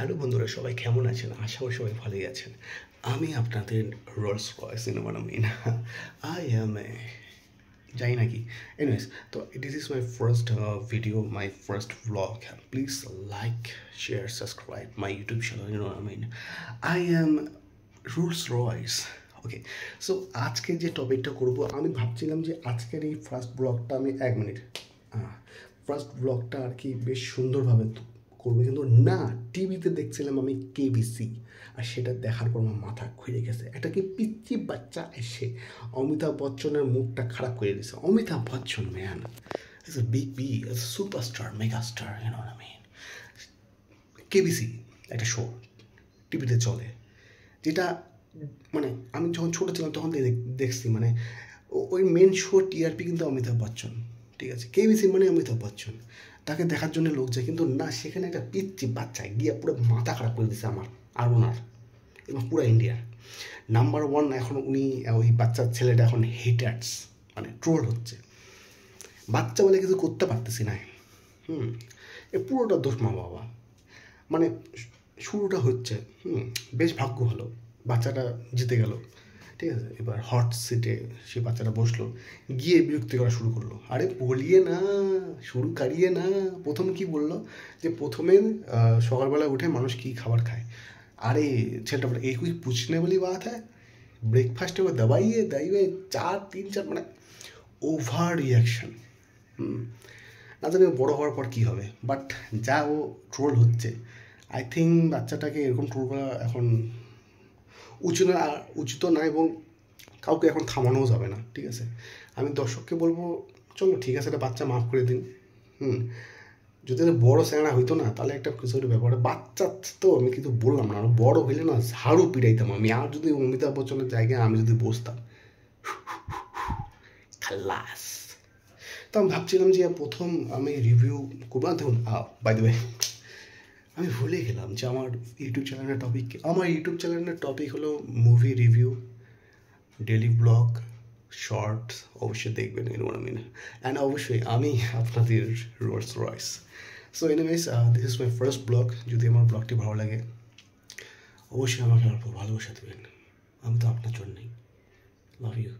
Hello বন্ধুরা, সবাই কেমন আছেন? আশা করি সবাই ভালোই আছেন। আমি আপনাদের Rolls Royce mean I am a যাই নাকি এনিওয়েজ। তো this is my first video, my first blog. Please like, share, subscribe my YouTube channel. I am Rolls Royce. Okay, so আজকে যে টপিকটা করব, আমি ভাবছিলাম যে আজকের এই ফার্স্ট ব্লগটা আমি 1 মিনিট ফার্স্ট ব্লগটা আর কি বেশ সুন্দরভাবে করবো, কিন্তু না, টিভিতে দেখছিলাম আমি কেবিসি, আর সেটা দেখার পর আমার মাথা ঘুরে গেছে। একটা কি পিচ্চি বাচ্চা এসে অমিতাভ বচ্চনের মুখটা খারাপ করে দিয়েছে। Amitabh Bachchan, man, is a big B, is a superstar, megastar, KBC একটা শো টিভিতে চলে, যেটা মানে আমি যখন ছোটো ছিলাম তখন দেখছি, মানে ওই মেন শো টিআরপি কিন্তু অমিতাভ বচ্চন, ঠিক আছে? কেবিসি মানে অমিতাভ বচ্চন, তাকে দেখার জন্য লোক যায়, কিন্তু না, সেখানে একটা পিচ্চি বাচ্চা গিয়ে পুরো মাথা খারাপ করে দিচ্ছে আমার আর ওনার এবং পুরো ইন্ডিয়ার নাম্বার 1। এখন উনি, ওই বাচ্চার ছেলেটা এখন হেটার্স, মানে ট্রোল হচ্ছে। বাচ্চা বলে কিছু করতে পারতেছি না। এ পুরোটা দোষ মা বাবা। মানে শুরুটা হচ্ছে, বেশ ভাগ্য হলো, বাচ্চাটা জিতে গেল, ঠিক আছে? এবার হট সিটে সে বাচ্চাটা বসলো, গিয়ে বিরক্তি করা শুরু করলো। আরে বলিয়ে না, শুরু কারিয়ে না। প্রথম কি বললো যে প্রথমে সকালবেলা উঠে মানুষ কী খাবার খায়। अरे ছেলেটা বলে, এই कोई पूछने वाली बात है? ব্রেকফাস্টে ও দবাইয়ে দাইবে 4-3-4, মানে ওভার রিয়াকশন। না জানি বড়ো হওয়ার পর কী হবে, বাট যা ও ট্রোল হচ্ছে, আই থিঙ্ক বাচ্চাটাকে এরকম ট্রোল করা এখন উচিত না, এবং কাউকে এখন থামানোও যাবে না, ঠিক আছে? আমি দর্শককে বলবো, চলো ঠিক আছে, একটা বাচ্চা মাফ করে দিন। যদি বড়ো স্যাংড়া হইতো না, তাহলে একটা কিছু একটা ব্যাপার। বাচ্চা তো আমি কিন্তু বললাম না, আরও বড়ো হইলে না ঝাড়ু পিটাইতাম আমি। আর যদি অমিতাভ বচ্চনের জায়গায় আমি যদি বসতাম, খালাস। তো আমি ভাবছিলাম যে প্রথম আমি রিভিউ করবো না। দেখুন, বাই দ্য ওয়ে, আমি ভুলে গেলাম যে আমার ইউটিউব চ্যানেলের টপিক হলো movie review, daily vlog, shorts. অবশ্যই দেখবেন, অ্যান্ড অবশ্যই আমি আপনাদের Rolls Royce. So anyways, this is my first vlog. যদি আমার ব্লগটি ভালো লাগে, অবশ্যই আমাকে অল্প ভালোবাসা দেবেন। আমি তো আপনার জন্যই। Love you.